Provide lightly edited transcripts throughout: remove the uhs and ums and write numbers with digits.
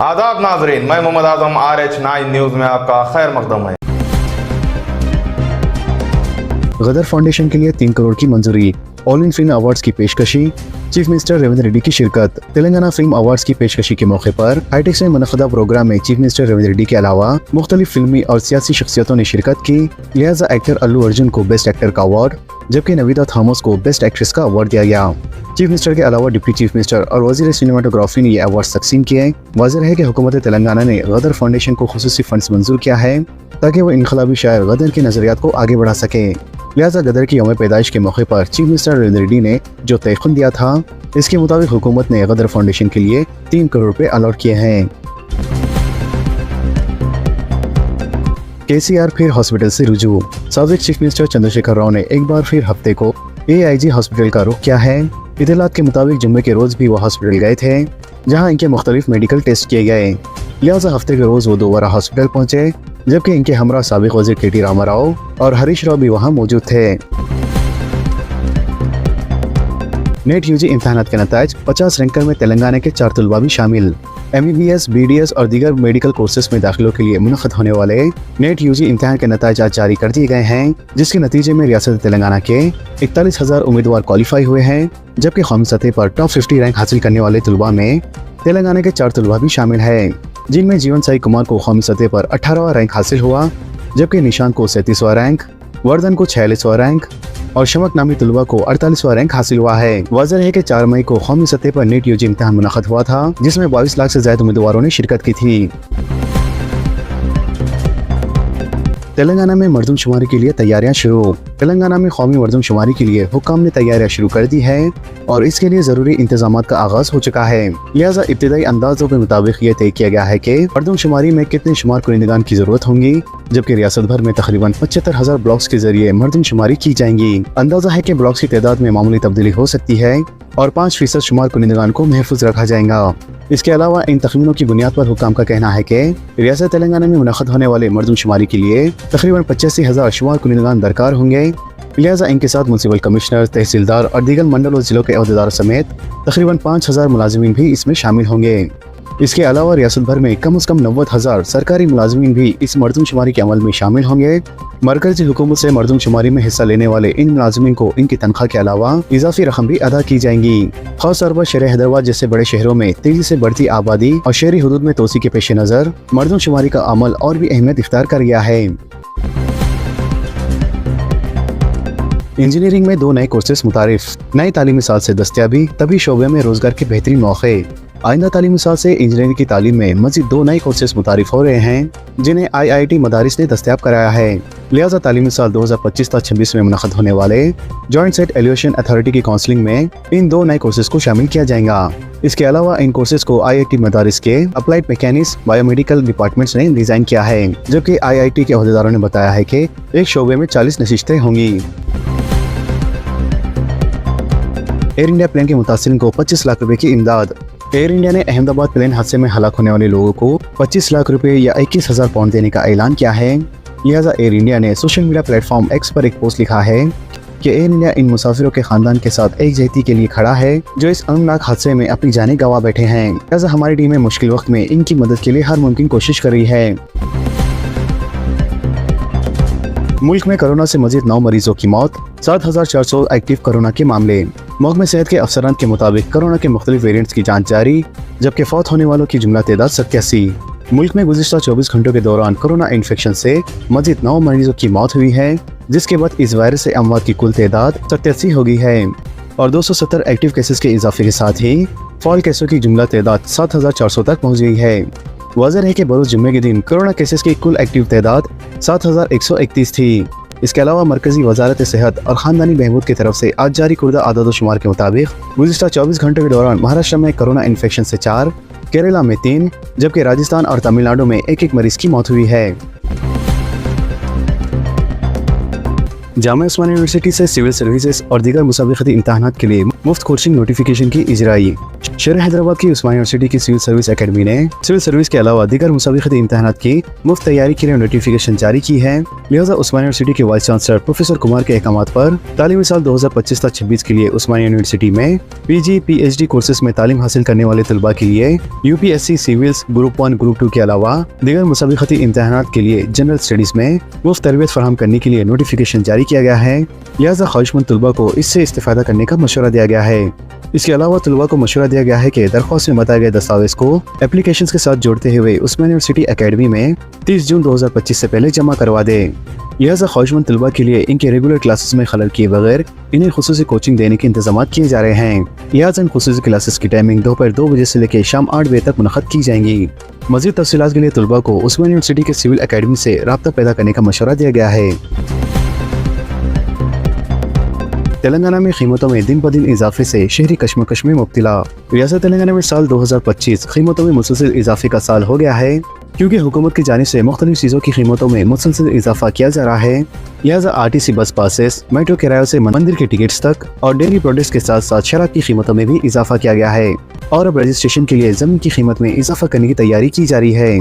आदाब नाजरीन, मैं मोहम्मद आजम RH9 न्यूज़ में आपका खैर मकदम है। गदर फाउंडेशन के लिए 3 करोड़ की मंजूरी। ऑल इन फिल्म अवार्ड्स की पेशकशी। चीफ मिनिस्टर रेवंत रेड्डी की शिरकत। तेलंगाना फिल्म अवार्ड्स की पेशकशी के मौके पर हाईटेक्स में मुनक़दा प्रोग्राम में चीफ मिनिस्टर रेवंत रेड्डी के अलावा मुख्तलिफ फिल्मी और सियासी शख्सियतों ने शिरकत की। लिहाजा एक्टर अल्लू अर्जुन को बेस्ट एक्टर का अवार्ड, जबकि नवीदा थॉमस को बेस्ट एक्ट्रेस का अवार्ड दिया गया। चीफ मिनिस्टर के अलावा डिप्टी चीफ मिनिस्टर और वजीर सिनेमाटोग्राफी ने ये अवार्ड तकसीम किए। वाज़ेह है कि हुकूमत तेलंगाना ने गदर फाउंडेशन को खुसूसी फंड्स मंजूर किया है ताकि वो इनकलाबी शायर गदर के नजरियात को आगे बढ़ा सके। लिहाजा गदर की यौम पैदाइश के मौके पर चीफ मिनिस्टर रेवंत रेड्डी ने जो तयखुन दिया था, इसके मुताबिक हुकूमत ने गदर फाउंडेशन के लिए 3 करोड़ रुपए अलॉट किए हैं। KCR फिर हॉस्पिटल से रुजू। साबिक चीफ मिनिस्टर चंद्रशेखर राव ने एक बार फिर हफ्ते को AIG हॉस्पिटल का रुख किया है। इतलात के मुताबिक जुम्मे के रोज भी वो हॉस्पिटल गए थे, जहां इनके मुख्तलिफ मेडिकल टेस्ट किए गए। लिहाजा हफ्ते के रोज वो दोबारा हॉस्पिटल पहुंचे, जबकि इनके हमरा साबिक वजीर KT रामाराव और हरीश राव भी वहां मौजूद थे। नेट UG इम्तहानात के नताइज 50 रैंकर में तेलंगाना के 4 तलबा भी शामिल। MBBS, BDS और दीगर मेडिकल कोर्सेज में दाखिलों के लिए मुनक़द होने वाले नेट UG इम्तहान के नताइज आज जारी कर दिए गए हैं, जिसके नतीजे में रियासत तेलंगाना के 41,000 उम्मीदवार क्वालिफाई हुए हैं, जबकि कौमी सतह पर टॉप 50 रैंक हासिल करने वाले तलबा में तेलंगाना के 4 तलबा भी शामिल हैं, जिनमें जीवन साई कुमार को कौमी सतह पर 18वां रैंक हासिल हुआ, जबकि निशांत को 37वां रैंक, वर्धन को 46वां रैंक और शमक नामी तलबा को 48वां रैंक हासिल हुआ है। वाज़ेह है कि 4 मई को कौमी सतह पर नेट UG इम्तिहान मुनक़द हुआ था, जिसमें 22 लाख से ज्यादा उम्मीदवारों ने शिरकत की थी। तेलंगाना में मरदमशुमारी के लिए तैयारियां शुरू। तेलंगाना में कौमी मरदमशुमारी के लिए हुक्काम ने तैयारियां शुरू कर दी है और इसके लिए जरूरी इंतजामात का आगाज हो चुका है। लिहाजा इब्तिदाई अंदाजों के मुताबिक ये तय किया गया है कि मरदमशुमारी में कितने शुमार कुनिंदगान की जरूरत होंगी, जबकि रियासत भर में तकरीबन 75,000 ब्लॉक्स के जरिए मरदमशुमारी की जाएंगी। अंदाजा है कि ब्लॉक्स की तादाद में मामूली तब्दीली हो सकती है और 5% शुमार कुनिंदगान को महफूज रखा जाएगा। इसके अलावा इन तखमीनों की बुनियाद पर हुक्काम का कहना है कि रियासत तेलंगाना में मुनक़द होने वाले मरदमशुमारी के लिए तकरीबन 85,000 शुमार कुनिंदगान दरकार होंगे। लिहाजा इनके साथ म्युनिसिपल कमिश्नर, तहसीलदार और दीगर मंडल और जिलों के अहदेदार समेत तकरीबन 5,000 मुलाजिमीन भी इसमें शामिल होंगे। इसके अलावा रियासत भर में कम से कम 90,000 सरकारी मुलाजिमीन भी इस मरदमशुमारी के अमल में शामिल होंगे। मरकजी हुकूमत से मरदमशुमारी में हिस्सा लेने वाले इन मुलाजिमीन को इनकी तनख्वाह के अलावा इजाफी रकम भी अदा की जाएंगी। खास तौर पर शहर हैदराबाद जैसे बड़े शहरों में तेजी से बढ़ती आबादी और शहरी हुदूद में तोसी के पेश नजर मरदमशुमारी का अमल और भी अहमियत इख्तियार कर गया है। इंजीनियरिंग में 2 नए कोर्सेज मुतारिफ। नए तालीमी साल से दस्तयाबी, तभी शोबे में रोजगार के बेहतरीन मौके। आइंदा तालीमी साल से इंजीनियरिंग की तालीम में मज़ीद 2 नए कोर्सेज मुतारिफ हो रहे हैं, जिन्हें IIT मदारिस ने दस्तयाब कराया है। लिहाजा तालीमी साल 2025-26 में मुनक़द होने वाले जॉइंट सेट एलिवेशन अथॉरिटी की काउंसलिंग में इन 2 नए कोर्सेज को शामिल किया जाएगा। इसके अलावा इन कोर्सेज को IIT मदारिस के अप्लाइड मैकेनिक्स बायोमेडिकल डिपार्टमेंट्स ने डिजाइन किया है, जबकि IIT के अहदेदारों ने बताया है कि एक शोबे में 40 नशिस्तें होंगी। एयर इंडिया प्लेन के मुतासिरीन को 25 लाख रुपए की इमदाद। एयर इंडिया ने अहमदाबाद प्लेन हादसे में हलाक होने वाले लोगों को 25 लाख रुपए या 21,000 पाउंड देने का ऐलान किया है। लिहाजा एयर इंडिया ने सोशल मीडिया प्लेटफॉर्म X पर एक पोस्ट लिखा है कि एयर इंडिया इन मुसाफिरों के खानदान के साथ एकजुटती के लिए खड़ा है जो इस अमनाक हादसे में अपनी जानें गंवा बैठे हैं। लिहाजा हमारी टीमें मुश्किल वक्त में इनकी मदद के लिए हर मुमकिन कोशिश कर रही है। मुल्क में कोरोना से मजीद 9 मरीजों की मौत, 7,400 एक्टिव कोरोना के मामले। महकमे सेहत के अफसरान के मुताबिक कोरोना के मुख्तलिफ वेरिएंट्स की जांच जारी, जबकि फौत होने वालों की जुमला तादाद 87। मुल्क में गुज़िश्ता 24 घंटों के दौरान कोरोना इन्फेक्शन से मजीद 9 मरीजों की मौत हुई है, जिसके बाद इस वायरस से अमवात की कुल तादाद 87 हो गई है और 270 एक्टिव केसेस के इजाफे के साथ ही फॉल केसों की जुमला तादाद 7,400 तक पहुँच गई है। वाज़ेह है कि बरोज़ जुम्मे के दिन कोरोना केसेस की कुल एक्टिव तादाद 7,131 थी। इसके अलावा मरकजी वजारत सेहत और खानदानी बहबूद की तरफ से आज जारी कुर्दा आदाद शुमार के मुताबिक गुज़िश्ता 24 घंटों के दौरान महाराष्ट्र में कोरोना इन्फेक्शन से 4, केरला में 3, जबकि राजस्थान और तमिलनाडु में 1-1 मरीज की मौत हुई है। जामिया उस्मानिया यूनिवर्सिटी से सिविल सर्विसेज और दीगर मुसाबिकती इम्तहानात के लिए मुफ्त कोचिंग नोटिफिकेशन की इजराई। शहर हैदराबाद की उस्मानिया यूनिवर्सिटी की सिविल सर्विस एकेडमी ने सिविल सर्विस के अलावा दीगर मुसाबिकती इम्तहानात की मुफ्त तैयारी के लिए नोटिफिकेशन जारी की है। लिहाजा उस्मानिया यूनिवर्सिटी के वाइस चांसलर प्रोफेसर कुमार के अहकामात पर तालीमी साल 2025-26 के लिए उस्मानिया यूनिवर्सिटी में PG PhD कोर्सेज में तालीम हासिल करने वाले तलबा के लिए UPSC सिविल्स ग्रुप 1 ग्रुप 2 के अलावा दीगर मुसाबिकती इम्तहानात के लिए जनरल स्टडीज में मुफ्त तरबियत फराहम करने के लिए नोटिफिकेशन जारी किया गया है। लिहाजा ख्वाहिशमंद तलबा को इससे इस्तेफादा करने का मशवरा दिया गया है। इसके अलावा तलबा को मशवरा दिया गया है कि दरख्वास्त में बताए गए दस्तावेज को एप्लीकेशन के साथ जोड़ते हुए उस्मानिया यूनिवर्सिटी एकेडमी में 30 जून 2025 से पहले जमा करवा दे। लिहाजा ख्वाहिशमंद तलबा के लिए इनके रेगुलर क्लासेस में खलल किए बगैर इन्हें खुसूसी कोचिंग देने के इंतजाम किए जा रहे हैं। लिहाजा इन खुसूसी क्लासेस की टाइमिंग दोपहर 2 बजे से लेकर शाम 8 बजे तक मुनक़्क़द की जाएंगी। मज़ीद तफसीलात के लिए तलबा को उस्मानिया यूनिवर्सिटी के सिविल एकेडमी से राब्ता पैदा करने का मशवरा दिया गया है। तेलंगाना में कीमतों में दिन ब दिन इजाफे से शहरी कश्मकश में मुब्तला। रियासत तेलंगाना में साल 2025 कीमतों में मुसलसल इजाफे का साल हो गया है, क्योंकि हुकूमत की जानिब से मुख्तलिफ चीज़ों की कीमतों में मुसलसल इजाफा किया जा रहा है। लिहाजा RTC बस पासेस, मेट्रो किरायों से मंदिर के टिकट्स तक और डेयरी प्रोडक्ट्स के साथ साथ शराब की कीमतों में भी इजाफा किया गया है और अब रजिस्ट्रेशन के लिए जमीन की कीमत में इजाफा करने की तैयारी की जा रही है।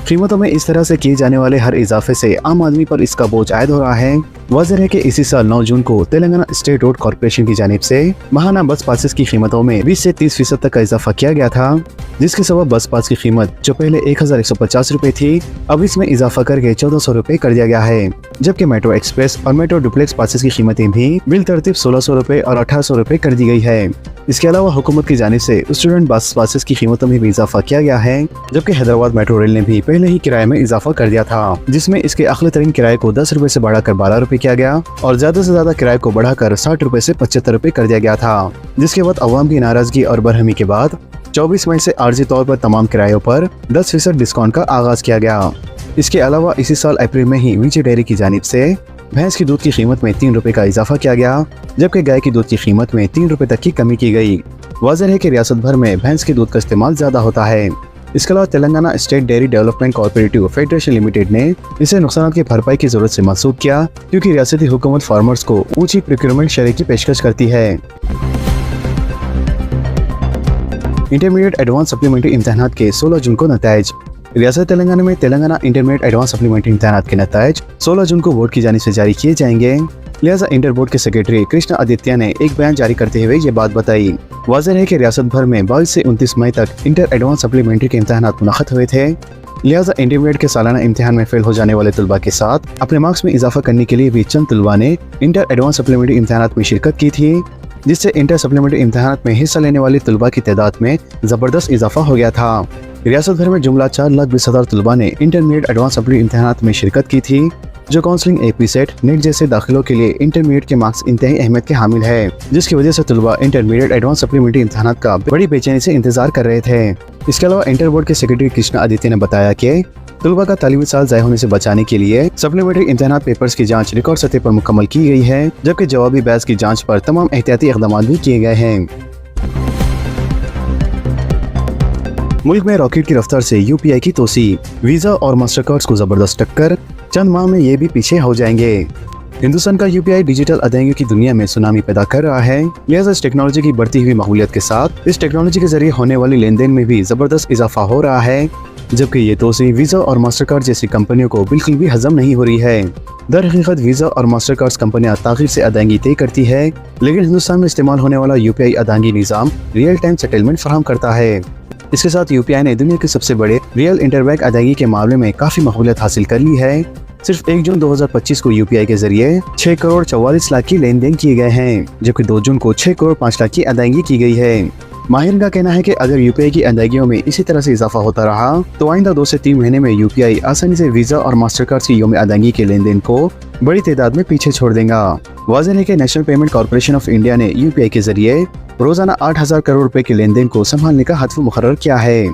कीमतों में इस तरह से किए जाने वाले हर इजाफे से आम आदमी पर इसका बोझ आयद हो रहा है। वाज़ेह है कि इसी साल 9 जून को तेलंगाना स्टेट रोड कॉर्पोरेशन की जानिब से माहाना बस पासेस की कीमतों में 20 से 30% तक का इजाफा किया गया था, जिसके सबब बस पास की कीमत जो पहले 1150 रुपए थी अब इसमें इजाफा करके 1400 रुपए कर दिया गया है। जबकि मेट्रो एक्सप्रेस और मेट्रो डुप्लेक्स पासेस की कीमतें भी बिल तरतीब 1600 रुपए और 1800 रुपए कर दी गई है। इसके अलावा हुकूमत की जानिब से स्टूडेंट बस पासेस की कीमतों में भी इजाफा किया गया है। जबकि हैदराबाद मेट्रो रेल ने भी पहले ही किराए में इजाफा कर दिया था, जिसमें इसके आखिरी तरीन किराए को 10 रुपए से बढ़ाकर 12 रुपए किया गया और ज्यादा से ज्यादा किराए को बढ़ाकर 60 रुपए से 75 रुपए कर दिया गया था। जिसके बाद अवाम की नाराजगी और बरहमी के बाद 24 मई से आर्जी तौर पर तमाम किरायों पर 10% डिस्काउंट का आगाज किया गया। इसके अलावा इसी साल अप्रैल में ही विजय डेयरी की जानिब से भैंस की दूध की कीमत में 3 रुपए का इजाफा किया गया, जबकि गाय की दूध की कीमत में 3 रुपए तक की कमी की गई। वाज़ेह है कि रियासत भर में भैंस के दूध का इस्तेमाल ज्यादा होता है। इसके अलावा Telangana state dairy development cooperative federation limited ने इसे नुकसान की भरपाई की जरूरत से मंसूब किया, क्योंकि रियासती हुकूमत फार्मर्स को ऊंची प्रोक्योरमेंट शरह की पेशकश करती है। इंटरमीडिएट एडवांस सप्लीमेंट्री इम्तहानात के 16 जून को नताइज। रियासत तेलंगाना में तेलंगाना इंटरमीडिएट एडवांस सप्लीमेंट्री इम्तहानात के नताइज 16 जून को बोर्ड की जानिब से जारी किए जाएंगे। लिहाजा इंटर बोर्ड के सेक्रेटरी कृष्णा आदित्य ने एक बयान जारी करते हुए ये बात बताई। वाज़ेह है कि रियासत भर में 22 से 29 मई तक इंटर एडवांस सप्लीमेंट्री के इम्तहानात मुनक़्क़द हुए थे। लिहाजा इंटरमीडिएट के सालाना इम्तिहान में फेल हो जाने वाले तलबा के साथ अपने मार्क्स में इजाफा करने के लिए भी चंद तलबा ने इंटर एडवांस सप्लीमेंट्री इम्तहानात में शिरकत की थी, जिससे इंटर सप्लीमेंट्री इम्तहानात में हिस्सा लेने वाले तलबा की तादाद में जबरदस्त इजाफा हो गया था। रियासत भर में जुमला 4,20,000 तलबा ने इंटरमीडिएट एडवांस सप्ली इम्तहानात में शिरकत की थी, जो काउंसलिंग AP सेट नेट जैसे दाखिलों के लिए इंटरमीडिएट के मार्क्स इंतहाई अहमियत के हामिल है, जिसकी वजह से तलबा इंटरमीडिएट एडवांस सप्लीमेंट्री इम्तहानात का बड़ी बेचैनी से इंतजार कर रहे थे। इसके अलावा इंटर बोर्ड के सेक्रेटरी कृष्णा आदित्य ने बताया कि तलबा का तालीमी साल ज़ाया होने से बचाने के लिए सप्लीमेंट्री इम्तहानात पेपर्स की जांच रिकॉर्ड सतह पर मुकम्मल की गई है, जबकि जवाबी बैच की जांच पर तमाम एहतियाती इक़दाम भी किए गए हैं। मुल्क में रॉकेट की रफ्तार से UPI की तोसी, वीजा और मास्टर कार्ड्स को जबरदस्त टक्कर, चंद माह में ये भी पीछे हो जाएंगे। हिंदुस्तान का UPI डिजिटल अदायगियों की दुनिया में सुनामी पैदा कर रहा है। लिहाजा इस टेक्नोलॉजी की बढ़ती हुई मकबूलियत के साथ इस टेक्नोलॉजी के जरिए होने वाली लेन देन में भी जबरदस्त इजाफा हो रहा है, जबकि ये तोसी वीजा और मास्टर कार्ड जैसी कंपनियों को बिल्कुल भी हजम नहीं हो रही है। दर हकीकत वीजा और मास्टर कार्ड कंपनियां ताखीर से अदायगी तय करती है, लेकिन हिंदुस्तान में इस्तेमाल होने वाला UPI अदायगी निज़ाम रियल टाइम सेटलमेंट फराहम करता है। इसके साथ UPI ने दुनिया के सबसे बड़े रियल इंटरबैंक अदायगी के मामले में काफी मकबूलियत हासिल कर ली है। सिर्फ 1 जून 2025 को UPI के जरिए 6 करोड़ 44 लाख की लेन देन किए गए हैं, जबकि 2 जून को 6 करोड़ 5 लाख की अदायगी की गई है। माहिर का कहना है कि अगर UPI की अदायगियों में इसी तरह से इजाफा होता रहा तो आइंदा 2 से 3 महीने में UPI आसानी से वीजा और मास्टर कार्ड की योम अदायगी के लेन देन को बड़ी तादाद में पीछे छोड़ देगा। वाज़ेह है कि national payment corporation of India ने UPI के जरिए रोजाना 8,000 करोड़ रुपए के लेन देन को संभालने का हदफ मुकर्रर किया है।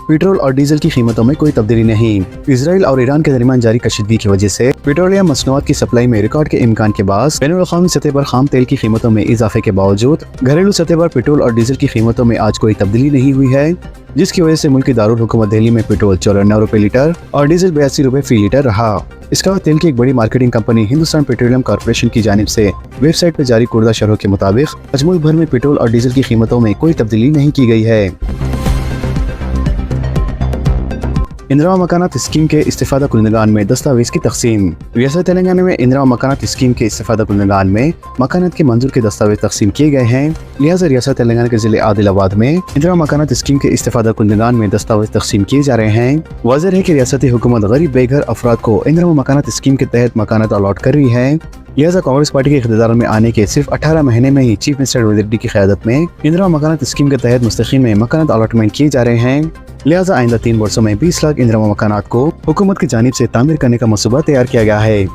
पेट्रोल और डीजल की कीमतों में कोई तब्दीली नहीं। इसराइल और ईरान के दरमियान जारी कशीदगी की वजह से पेट्रोलियम मसनूआत की सप्लाई में रिकॉर्ड के इम्कान के बाद बैनुल-अक़वामी सतह पर खाम तेल की कीमतों में इजाफे के बावजूद घरेलू सतह पर पेट्रोल और डीजल की कीमतों में आज कोई तब्दीली नहीं हुई है, जिसकी वजह से मुल्क की दारुल हुकूमत दिल्ली में पेट्रोल 94 रुपए लीटर और डीजल 82 रुपए फी लीटर रहा। इसका तेल की एक बड़ी marketing company Hindustan petroleum corporation की जानिब से वेबसाइट पर जारी कुर्दा शरह के मुताबिक आज मुल्क भर में पेट्रोल और डीजल की कीमतों में कोई तब्दीली नहीं की गई है। इंदिरा मकानात स्कीम के इस्तेफादा कुनंदगान में दस्तावेज की तकसीम। रियासत तेलंगाना में इंदिरा मकानात स्कीम के इस्तेफादा कुनंदगान में मकानात के मंजूर के दस्तावेज तकसीम किए गए हैं। लिहाजा रियासत तेलंगाना के जिले आदिलाबाद में इंदिरा मकानात स्कीम के इस्तेफादा कुनंदगान में दस्तावेज तकसीम किए जा रहे हैं। वाज़ेह है कि रियासती हुकूमत गरीब बेघर अफराद को इंदिरा मकानात स्कीम के तहत मकानात अलॉट कर रही है। लिहाजा कांग्रेस पार्टी के इख्तियार में आने के सिर्फ 18 महीने में ही चीफ मिनिस्टर नवाज रेड्डी की क़यादत में इंदिरा मकानात स्कीम के तहत मुस्तकीम में मकानात अलॉटमेंट किए जा रहे हैं। लिहाजा आइंदा 3 वर्षों में 20 लाख इंदिरा मकानात को हुकूमत की जानिब से तामीर करने का मंसूबा तैयार किया गया है।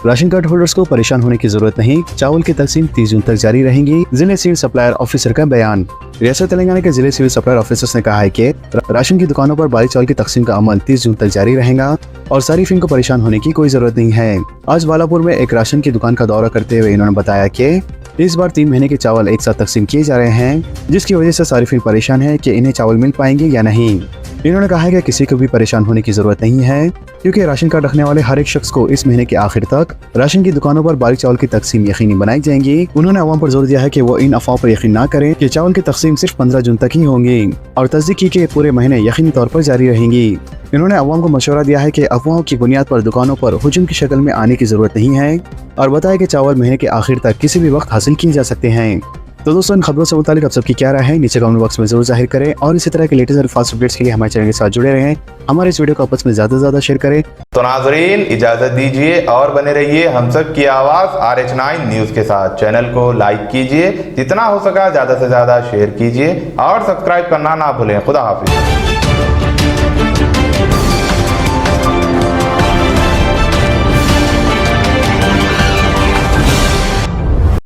राशन कार्ड होल्डर्स को परेशान होने की जरूरत नहीं, चावल की तकसीम 30 जून तक जारी रहेंगी। जिले सिविल सप्लायर ऑफिसर का बयान। रियासत तेलंगाना के जिले सिविल सप्लायर ऑफिसर्स ने कहा है कि राशन की दुकानों पर बारीक चावल की तकसीम का अमल 30 जून तक जारी रहेगा और सारिफिन को परेशान होने की कोई जरूरत नहीं है। आज बालापुर में एक राशन की दुकान का दौरा करते हुए इन्होंने बताया कि इस बार 3 महीने के चावल एक साथ तकसीम किए जा रहे हैं, जिसकी वजह से सारिफिन परेशान है कि इन्हें चावल मिल पाएंगे या नहीं। इन्होंने कहा है कि किसी को भी परेशान होने की जरूरत नहीं है, क्योंकि राशन कार्ड रखने वाले हर एक शख्स को इस महीने के आखिर तक राशन की दुकानों पर बारीक चावल की तकसीम यकीनी बनाई जाएंगी। उन्होंने अवाम पर जोर दिया है कि वो इन अफवाहों पर यकीन न करें कि चावल की तकसीम सिर्फ 15 जून तक ही होंगी और तस्दीक की कि पूरे महीने यकीनी तौर पर जारी रहेंगी। इन्होंने अवाम को मशवरा दिया है कि अफवाहों की बुनियाद पर दुकानों पर हुजूम की शक्ल में आने की जरूरत नहीं है और बताया कि चावल महीने के आखिर तक किसी भी वक्त हासिल किए जा सकते हैं। तो दोस्तों, इन खबरों से मुतालिक आप सबकी क्या राय है नीचे कमेंट बॉक्स में जरूर जाहिर करें और इसी तरह के लेटेस्ट और फास्ट अपडेट्स के लिए हमारे चैनल के साथ जुड़े रहें। हमारे इस वीडियो को आपस में ज्यादा से ज्यादा शेयर करें। तो नाजरीन, इजाजत दीजिए और बने रहिए हम सब की आवाज RH9 न्यूज के साथ। चैनल को लाइक कीजिए, जितना हो सका ज्यादा से ज्यादा शेयर कीजिए और सब्सक्राइब करना ना भूलें। खुदा हाफिज।